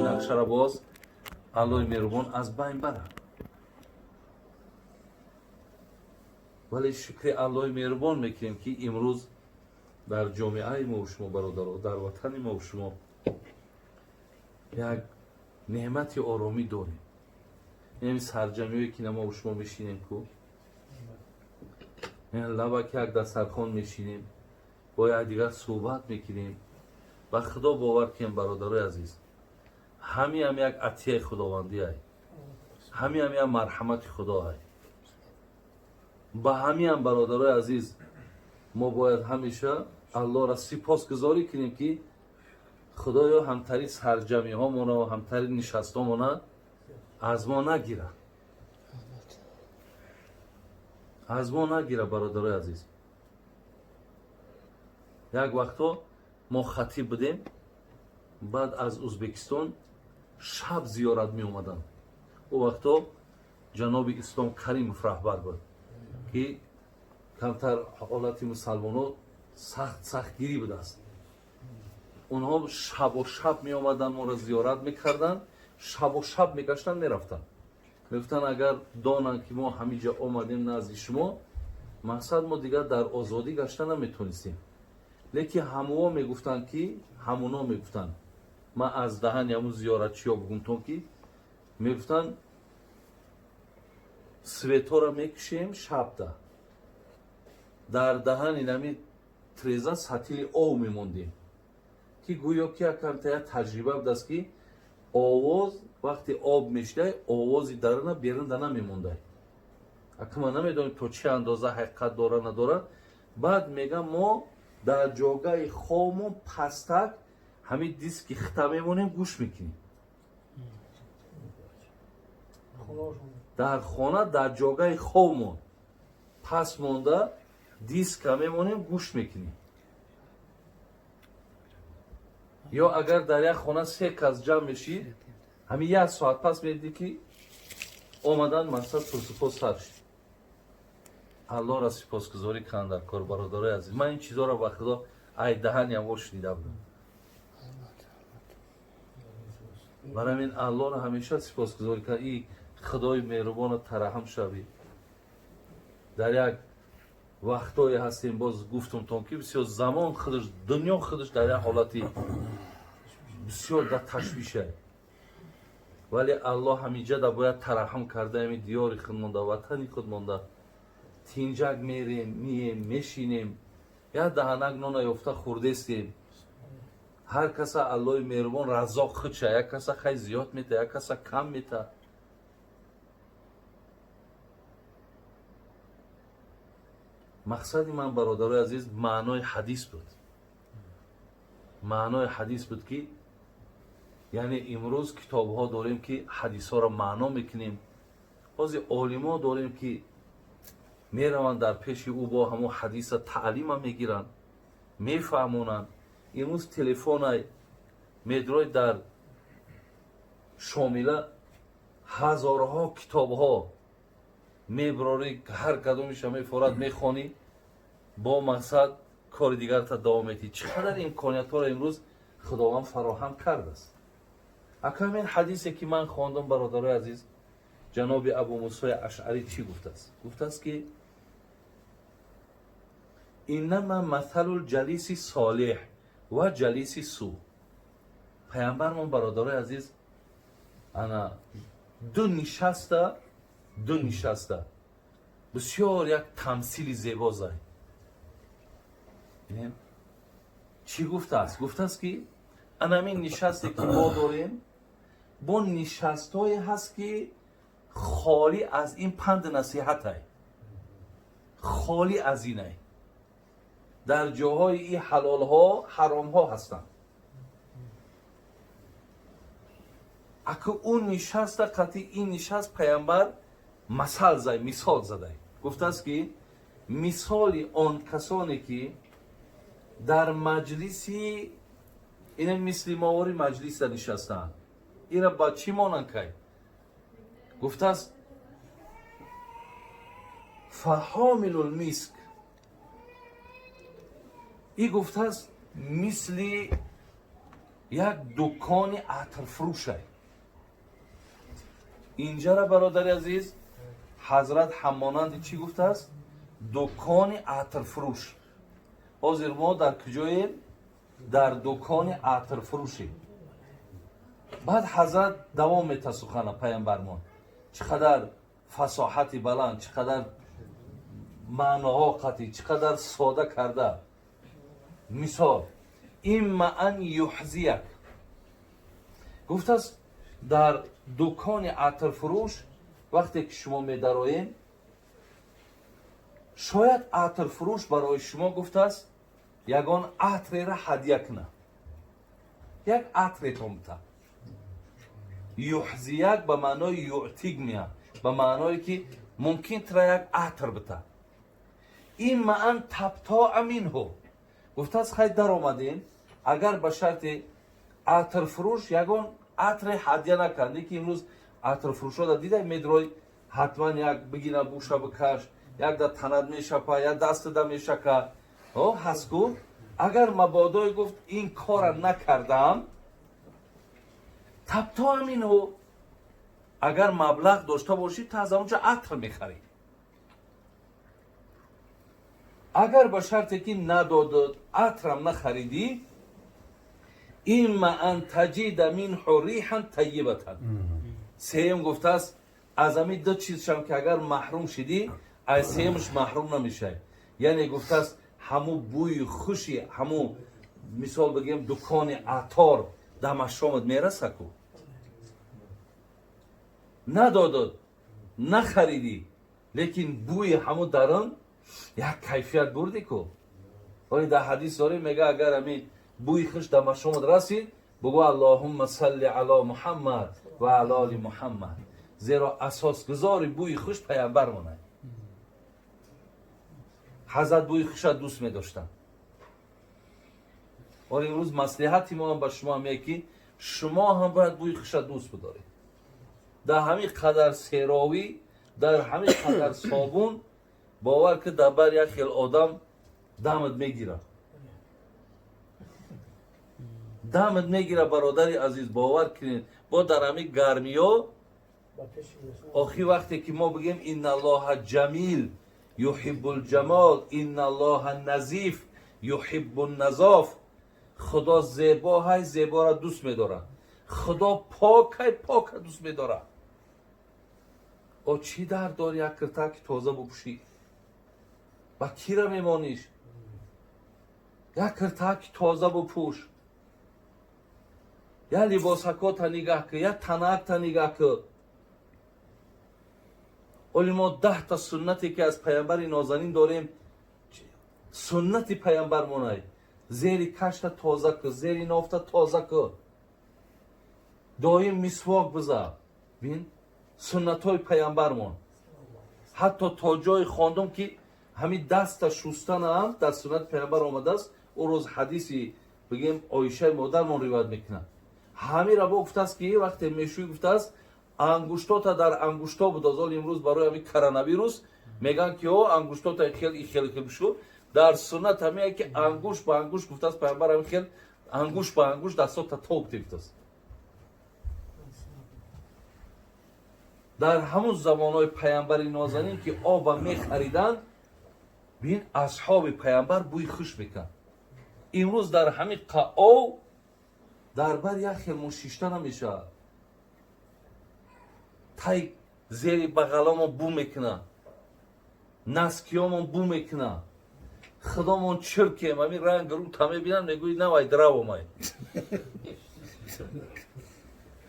нақшара боз Аллоҳи меҳрубон аз байн барад. вале шукри Аллоҳи меҳрубон мекунем ки имрӯз дар ҷомеаи мо шумо бародаро, дар ватани мо шумо як неъмати оромӣ дорем. ин сарҷамиҳое ки намо шумо мешинем ку лабак як дастархон мешинем, бо якдигар суҳбат мекунем. ба худо бовар кунем бародарои азиз, ҳамиам як атияи худовандиай, ҳамиам як марҳамати худоай. ба ҳамиам бародарои азиз мо бояд ҳамеша аллоҳро сипосгузорӣ кунем ки худоё ҳамтари сарҷамиҳомона ва ҳамтари нишастомона аз мо нагира, аз мо нагира. бародарои азиз, як вақто мо хатиб будем, баъд аз Узбекистон шаб зиёрат меомаданд. ӯ вақто ҷаноби Ислом Каримов раҳбар буд ки камтар ҳолати мусалмоно сахтгирӣ будааст. онҳо шабу шаб меомаданд, моро зиёрат мекарданд, шабу шаб мегаштанд, мерафтанд. мегуфтанд агар донанд ки мо ҳамиҷа омадем назди шумо, мақсад мо дигар дар озодӣ гашта наметонистем. лекин ҳамуно мегуфтанд ки ҳамуно мегуфтанд, ман аз даҳани ҳамун зиёратчиҳо бугумтон ки мегуфтанд светҳоро мекушем шабда, дар даҳани нами треза сатили ов мемондем, ки гӯё ки якамта як таҷриба будааст ки овоз вақте об мешидай, овози даруна берунда намемондай. ака ман намедонем то чӣ андоза ҳақиқат дора надора. баъд мегӯям мо дар ҷогаи ховмон пастак ҳамин диски хита мемонем, гӯш мекунем. дар хона дар ҷогаи ховмон паст монда диска мемонем, гӯш мекунем. ё агар дар як хона се кас ҷамъ мешид, ҳамин як соат пас медидӣ ки омадан мақсад пурсупос сар шид. аллоҳро сипосгузорӣ кунам дар кор бародарои азиз. ман ин чизоро ба худо ай даҳаниам во шунида будам. барои ҳамин аллоҳро ҳамеша сипосгузорӣ кунам. и худои меҳрубону тараҳум шавӣ. дар як вақтое ҳастем, боз гуфтумтон ки бисёр замон худаш, дунё худаш дар як ҳолати бисёр дар ташвишай. вале аллоҳ ҳамиҷада бояд тараҳум карда ҳамин диёри худ монда, ватани худ монда. тинҷак мерем, мием, мешинем, як даҳанак нона ёфта хӯрдестем. ҳар каса аллоҳи меҳрубон раззоқ худша, як каса хай зиёд мета, як каса кам мета. мақсади ман бародарои азиз маънои ҳадис буд. маънои ҳадис буд ки яъне имрӯз китобҳо дорем ки ҳадисҳоро маъно мекунем. бози олимо дорем ки мераванд дар пеши ӯ бо ҳамон ҳадиса таълима мегиранд, мефаҳмонанд. имрӯз телефонай медрои дар шомила ҳазорҳо китобҳо меброрӣ, ҳар кадомиша мефорад мехонӣ, бо мақсад кори дигарта давом медиҳӣ. чӣ қадар имкониятҳоро имрӯз худованд фароҳам кардааст. ака ҳамин ҳадисе ки ман хондам бародарои азиз, ҷаноби абу мусои ашъарӣ чӣ гуфтааст? гуфтааст ки иннама масалул ҷалиси солиҳ ва ҷалиси сӯ. пайғамбармон бародарои азиз ана ду нишаста бисёр як тамсили зебо зад. чӣ гуфтааст? гуфтааст ки анамин нишасте ки мо дорем, бо нишастҳое ҳаст ки холи аз ин панду насиҳатай, холи аз инай. дар ҷоҳои ин ҳалолҳо ҳаромҳо ҳастанд. ака ӯ нишаста қатъи ин нишаст пайғамбар масал зад, мисол задай. гуфтааст ки мисоли он касоне ки дар маҷлиси ина мисли мовори маҷлиса нишастаанд, ира ба чӣ монанд кай? гуфтааст фаҳомилул миск. ин гуфтааст مثل یک دکان عطر فروشه. اینجا را برادر عزیز حضرت همانند چی گفته است؟ دکان عطر فروش. حاضر ما در کجاییم؟ در دکان عطر فروشی. بعد حضرت دوام میته سخن پیامبرمان، چقدر فصاحتی بلند، چقدر معناها قطعی، چقدر ساده کرده. مثال اما ان یحزیک، گفته است در دکان عطر فروش وقتی که شما میدروین، شاید عطر فروش برای شما گفته است یگان عطر را هدیه کنه، یک عطر تمتا. یحزیک به معنای یعتیق میاد، به معنای که ممکن ترا یک عطر بده. این معن تبتاع منه، گفته است خیلی در آمدین اگر به شرط عطر فروش یگان عطر هدیه نکنده که امروز عطر فروش را دیده میدروی حتما یک بگیره بوشه بکش، یک در تند میشپه، یک دست ده میشکه. هست کو اگر مبادای گفت این کار نکردم، تبتاع منه، اگر مبلغ داشته باشی تا از اونجا عطر میخری. اگر به شرطی که نداد عطرم نخریدی، اما ان تجید منه ریحا طیبه. سیم گفته است از همین دو چیزشم که اگر محروم شدی از سیمش محروم نمیشه. یعنی گفته است همو بوی خوشی، همو مثال بگیم دکان عطار در مشامت میرسه کو، ندادد نخریدی لیکن بوی همو درن یک کیفیت بردی کو. ولی در حدیث داره میگه اگر همین بوی خوش در مشامت رسید بگو اللهم صل علی محمد و علی آل محمد، زیرا اساس گذار بوی خوش پیامبر مونه. حضرت بوی خوش دوست می داشتن. ولی امروز مصلحتی ما هم به شما میگه که شما هم باید بوی خوش دوست بدارید. در همین قدر سیراوی، در همین قدر صابون، باور که در بر یک خیل آدم دمت میگیره، دمت میگیره برادری عزیز. باور کنید با در همین گرمی ها آخی وقتی که ما بگیم ان الله جمیل یحب الجمال، ان الله نظیف یحب النظاف، خدا زیبا های زیبا را دوست میداره، خدا پاک های پاک را دوست میداره. او چی در داری یک کرتک تازه بپوشی؟ با کی را میمانیش؟ یک کرتک تازه بپوش، یا لباسکات نگاه که، یا تنک نگاه که. ولی ما 10 تا سنتی که از پیامبر نازنین داریم، سنت پیامبر مونه، زیر کشت تازه که، زیر نافت تازه که، دایم مسواک بزن. بین سنت های پیامبر مون. حتی تا جای خواندم که همین دست شستن هم در سنت پیامبر آمده است. او روز حدیثی بگیم عایشه مادرمون روایت میکنه، همین را گفته است که وقتی میشوی گفته است انگشتات در انگشتا بدازال. امروز برای همین کرونا ویروس میگن که او انگشتات خیلی بشو. در سنت همه که انگشت با انگشت گفته است پیامبر همین خیلی انگشت با انگشت دستات توپ گرفته است. در همون زمانهای پیامبر نازنین که آب میخریدن، بین اصحاب پیامبر بوی خوش میکن. امروز در همین قاو در بر یک خیل مشیشته نمیشه، تای زیر بغلامون بو میکنه، نسکیامون بو میکنه، خدامون چرکیم همین رنگ رو تمه بینن میگوی نه وای درو مای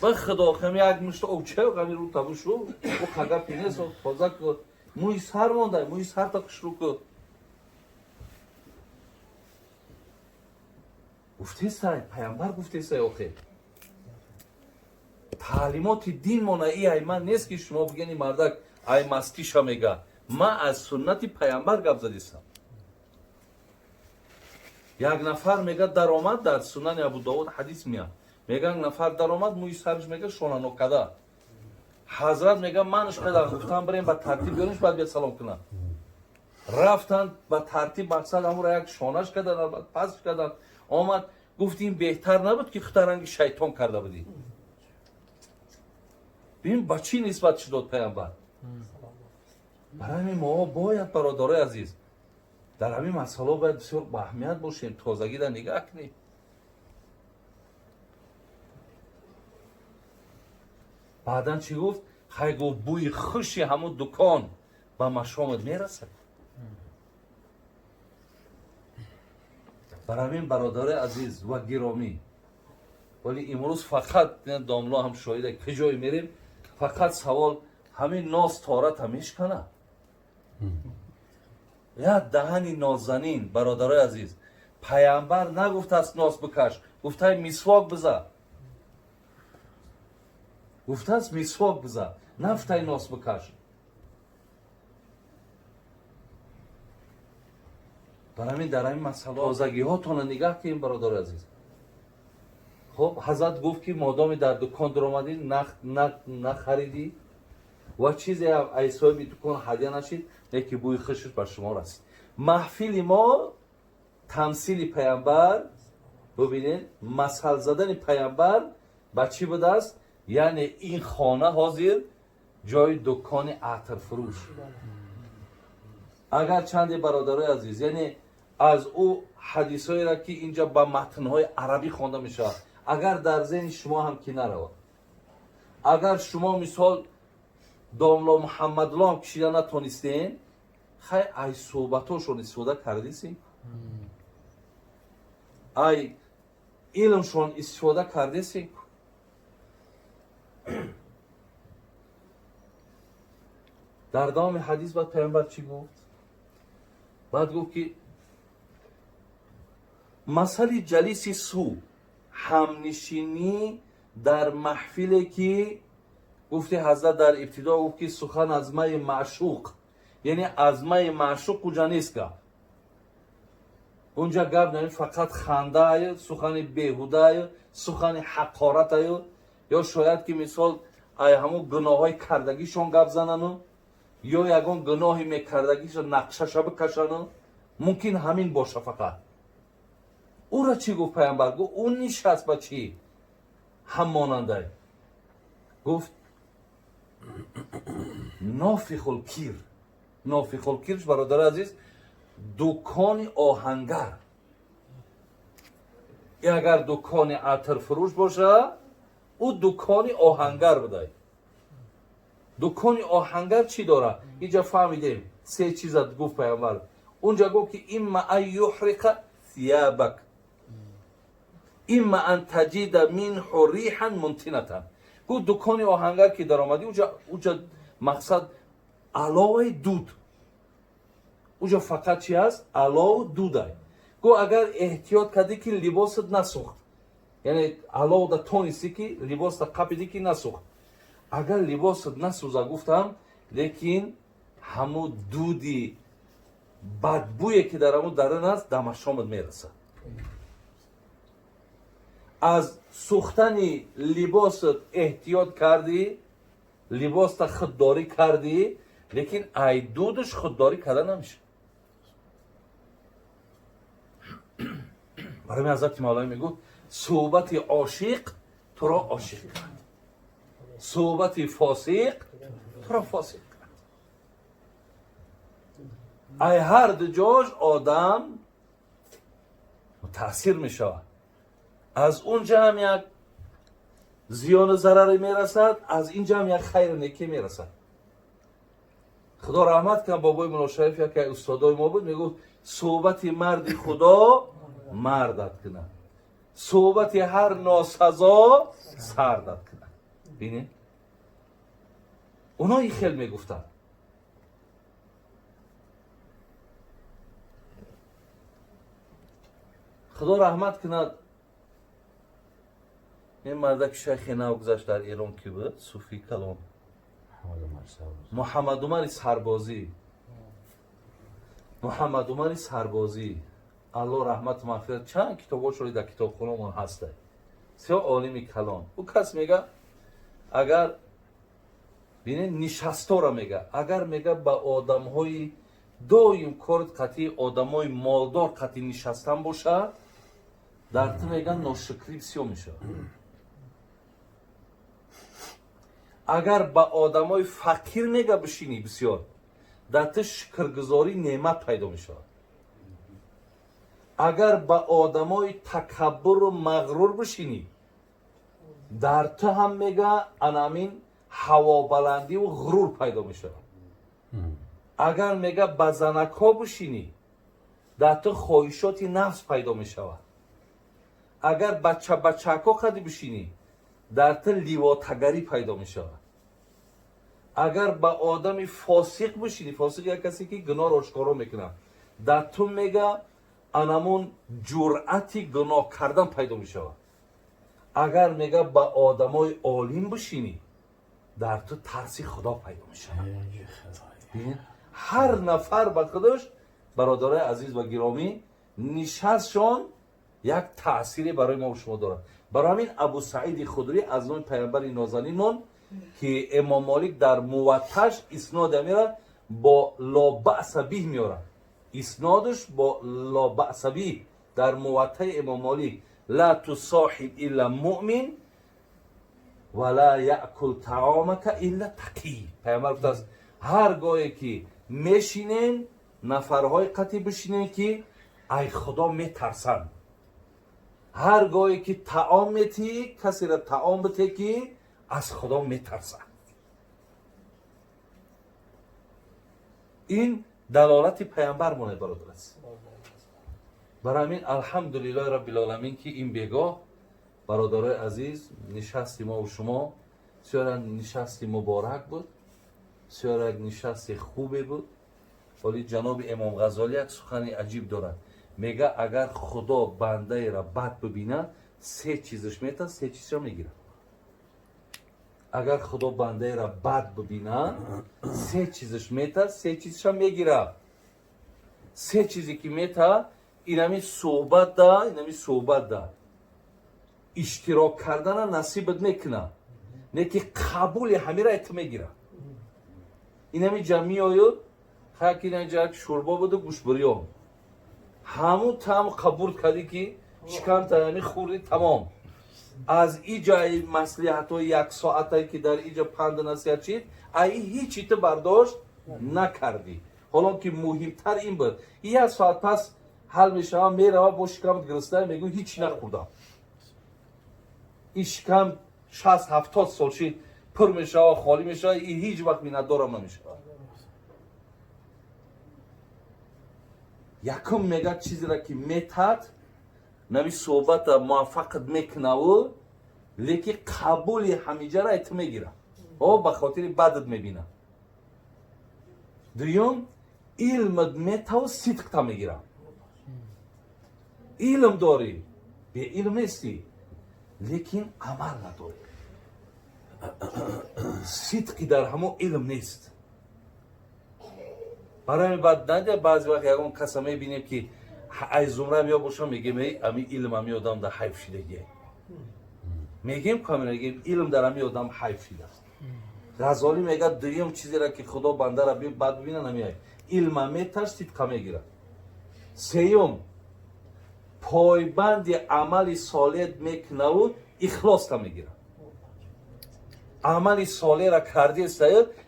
با خدا خمی یک مشت او چه غمی رو تبو شو او خدا پینس و تازه که موی سر مونده، موی سر تا کشرو که گفته سای پیامبر گفته سای آخه تعلیمات دین مونه ای من نیست که شما بگینی مردک ای مسکیشا میگه. من از سنت پیامبر گپ زدیستم. یک نفر میگه در آمد در سنن ابو داود حدیث میاد، میگه نفر در آمد موی سرش میگه شونه نکده. حضرت میگه منش پیدا گفتم بریم با ترتیب بیارنش بعد بیاد سلام کنه. рафтанд ба тартиб мақсад ҳамуро як шонаш кардан, албатта пасш кардан. омад гуфтим беҳтар набуд ки хутаранги шайтон карда будӣ. бибин ба чӣ нисбат шудод паямбар. барои ҳамин мо бояд бародарои азиз дар ҳамин масъала бояд бисёр баҳмият бошем, тозагида нигаҳ кунем. баъдан чӣ гуфт? хай гуфт бӯи хуши ҳамун дукон ба машомат мерасад. барои ҳамин бародари азиз ва гиромӣ, вале имрӯз фақат домло ҳам шоҳида ки ҷое мерем, фақат савол ҳамин ноз тората мешкана. як даҳани нозанин, бародарои азиз, паямбар нагуфтааст ноз бикаш, гуфтааст мисвок биза. гуфтааст мисвок биза, нафтай ноз бикаш. барои ҳамин дар ҳамин масъала тозагиҳотона нигаҳ кунем бародари азиз. хоб ҳазрат гуфт ки модоми дар дукон дуромадӣ нахаридӣ ва чизе ай соҳиби дукон ҳадя нашид, леки бӯи хушш ба шумо расид. маҳфили мо тамсили паямбар, бубинед масъал задани паямбар ба чӣ будааст? яъне ин хона ҳозир ҷои дукони атрфурӯш. агар чанде бародарои азиз, яъне аз ӯ ҳадисҳоеро ки инҷа ба матнҳои арабӣ хонда мешавад, агар дар зеҳни шумо ҳам ки наравад, агар шумо мисол домло муҳаммадлом кишида натонистен, хай ай суҳбатҳошон истифода кардисем, ай илмшон истифода кардесем. дар давоми ҳадис баъд паямбар чӣ гуфт? баъд гуфт ки масали ҷалиси су, ҳамнишинӣ дар маҳфиле ки гуфти ҳазрат дар ибтидо гуфт ки сухан аз майи маъшуқ, яъне аз майи маъшуқ уҷа нест гап. унҷа гап нами фақат хандааю, сухани беҳудаю, сухани ҳақоратаю, ё шояд ки мисол ай ҳамун гуноҳҳои кардагишон гап занану, ё ягон гуноҳи мекардагишон нақшаша бикашану, мумкин ҳамин боша фақат. ӯра чӣ гуфт паямбар? гуфт ӯ нишаст ба чӣ? ҳаммонандай. гуфт нофихулкир. нофихулкирш бародари азиз дукони оҳангар. агар дукони атрфурӯш боша, ӯ дукони оҳангар будай. дукони оҳангар чӣ дора? инҷа фаҳмидем се чиза гуфт паямбар. унҷа гуфт ки имма ан юҳриқа сиябак, имма ан таҷида минҳу риҳан мунтинатан. гуфт дукони оҳангар ки даромадӣ, уҷа мақсад аловаи дуд, уҷа фақат чи аст? алову дудай. гуфт агар эҳтиёт кардӣ ки либосат насӯхт, яъне аловда тонистӣ ки либоста қапидӣ ки насӯхт, агар либосат насӯза гуфтам, лекин ҳамун дуди бадбӯе ки дар ҳамун дарун аст дамашомат мерасад. аз сӯхтани либосат эҳтиёт кардӣ, либоста худдорӣ кардӣ, лекин ай дудаш худдорӣ карда намешавад. барои ҳамин ҳазрати мавлавӣ мегӯяд суҳбати ошиқ туро ошиқ кард, суҳбати фосиқ туро фосиқ кард. ай ҳар ду ҷош одам мутаъссир мешавад. аз унҷа ҳам як зиёну зараре мерасад, аз инҷа ҳам як хайру некӣ мерасад. худо раҳмат кунад, бобои муллошариф яке устодои мо буд, мегуфт суҳбати марди худо мардат кунад, суҳбати ҳар носазо сардат кунад. бинед, оно ин хел мегуфтанд. худо раҳмат кунад, ин марда ки шайхи нав гузашт дар Эрон ки буд, суфӣ калон Муҳаммадумари Сарбозӣ, Муҳаммадумари Сарбозӣ, алло раҳмату мағфират, чанд китобошои дар китобхонамон ҳаста. се олими калон. ӯ кас мега агар бинед нишастора мега, агар мега ба одамҳои доим корт қати одамои молдор қати нишастан боша, дар ту меган ношукрӣ бисёр мешавад. агар ба одамои фақир мега бишинӣ бисёр, дар ту шукргузорӣ неъмат пайдо мешавад. агар ба одамои такаббуру мағрур бишинӣ, дар ту ҳам мега анамин ҳавобаландиву ғурур пайдо мешавад. агар мега ба занакҳо бишинӣ, дар ту хоҳишоти нафс пайдо мешавад. агар бачакҳо қади бишинӣ, дар ту ливотагарӣ пайдо мешавад. агар ба одами фосиқ бишинӣ, фосиқ як касе ки гуноҳро ошкоро мекунад, дар ту мега анамун ҷуръати гуноҳ кардан пайдо мешавад. агар мега ба одамои олим бишинӣ, дар ту тарси худо пайдо мешавад. ҳар нафар ба худаш, бародарои азиз ва гиромӣ, нишастшон як таъсире барои мо шумо дорад. барои ҳамин абу саиди худрӣ аз номи пайғамбари нозанинмон ки имом молик дар муватташ иснода меорад, бо лобаъса биҳ меорад. иснодаш бо лобаъса биҳ дар муваттаи имом молик: ла тусоҳиб илла муъмин ва ла яъкул таомака илла тақӣ. пайғамбар гуфтааст, ҳар гоҳе ки мешинен, нафарҳои қати бишинен ки ай худо метарсанд. ҳар гоҳе ки таом метӣ, касеро таом бите ки аз худо метарсад. ин далолати пайғамбар монед, бародар аст. барои ҳамин алҳамдулиллоҳи раббилоламин ки ин бегоҳ, бародарои азиз, нишасти мову шумо бисёр нишасти муборак буд, бисёр як нишасти хубе буд. ولی جناب امام غزالی یک سخنی عجیب دارد، میگه اگر خدا بنده را بد ببینه سه چیزش میتن، سه چیزش میگیره. اگر خدا بنده را بد ببینه سه چیزش میتن، سه چیزش میگیره. سه چیزی که میتن اینمی صحبت ده، اینمی صحبت ده، اشتراک کردن نصیبت میکنه، نه که قبول همه را ات میگیره. اینمی جمعی آید خاکی اینجا یک شوربا بود و گوشبریام همون تام قبول کردی که شکم تایمی خوردی تمام. از اینجای مصلحت و یک ساعتی که در اینجا پند نصیحت شد ای هیچی تو برداشت نکردی. حالا که مهمتر این بود، یک ساعت پس حل میشه میره با شکمت گرسنه میگو هیچی نخوردم. این شکم 60-70 سال شد پر میشه و خالی میشه، این هیچ وقت میندارم نمیشه. یکم میگه چیزی را که میتد نمی صحبت موفقت میکنه و لیکن قبول همیجه را ات میگیره و به خاطر بدت میبینه. دویم علمت میته و صدقت میگیره. علم داری، به علم نیستی لیکن عمل نداری. صدقی در همون علم نیست. برای بعد نده بعضی وقت یکم کسا میبینیم که از زمره میا باشم میگیم امی علم امی آدم در حیف شدگی. میگیم کاملا میگیم علم در امی آدم حیف شده. غزالی میگه دویم چیزی را که خدا بنده را بد ببینه نمیاد. علم میتر صدقه میگیره. سیوم پایبند عمل صالح میکنه و اخلاص میگیره. عمل صالح را کردی است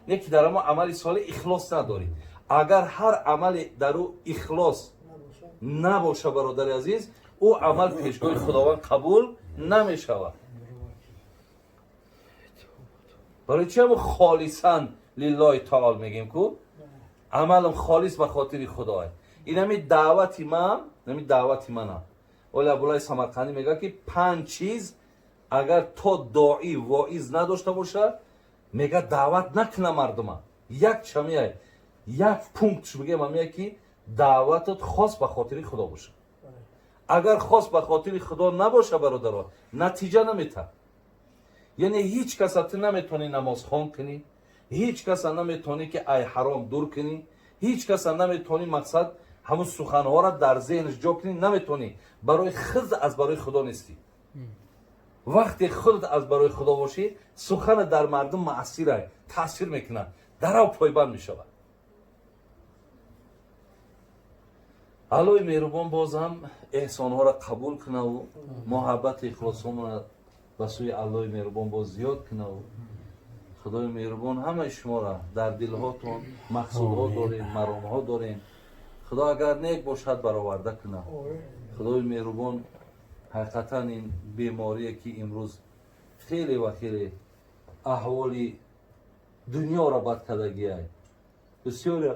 نه که در اما عمل صالح اخلاص نداری. اگر هر عمل در او اخلاص نباشه برادر عزیز، او عمل پیشگاه خداوند قبول نمیشود. برای چه ما خالصا لله تعالی میگیم که عملم خالص به خاطر خداه. این همی دعوتی من، نمی دعوتی منم. ولی ابوالله سمرقندی میگه که 5 چیز اگر تو داعی واعظ نداشته باشه میگه دعوت نکنه مردم. یک چمیه یک پونکتش بگه من میگه که دعوتت خاص به خاطر خدا باشه. اگر خاص به خاطر خدا نباشه برادرها نتیجه نمیده. یعنی هیچ کس تو نمیتونی نماز خوان کنی، هیچ کس نمیتونی که ای حرام دور کنی، هیچ کس نمیتونی مقصد همون سخنها را در ذهنش جا کنی، نمیتونی. برای خود از برای خدا نیستی. وقتی خودت از برای خدا باشی سخن در مردم مؤثره، تاثیر میکنه، در او پایبند میشود. аллои меҳрубон боз ҳам эҳсонҳоро қабул кунаву муҳаббати ихлосҳомона ба сӯи аллои меҳрубон боз зиёд кунаву худои меҳрубон ҳамаи шуморо дар дилҳотон мақсудҳо дорем, маромҳо дорем. худо агар нек бошад бароварда кунад. худои меҳрубон ҳақиқатан ин беморие ки имрӯз хеле ва хеле аҳволи дунёро бад кардагиай. бисёре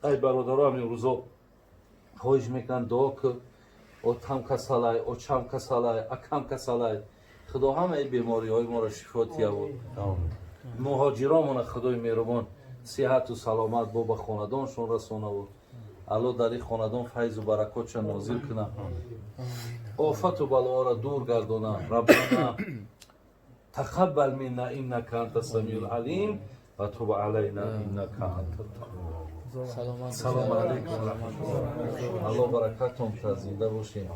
ай бародарам имрӯзо хоҳиш мекунанд дуо ки отам касалай, очам касалай, акам касалай. худо ҳамаи бемориҳои моро шифо дияву муҳоҷиромона худои меҳрубон сиҳату саломат бо ба хонадоншон расонаву алло дар ин хонадон файзу баракотша нозил кунад. офату балоро дур гардона. раббана тақаббал минна иннака анта самиул алим ва туб алайна иннака анта салом алейкум ва раҳматуллоҳ. алло баракатон зинда бошед.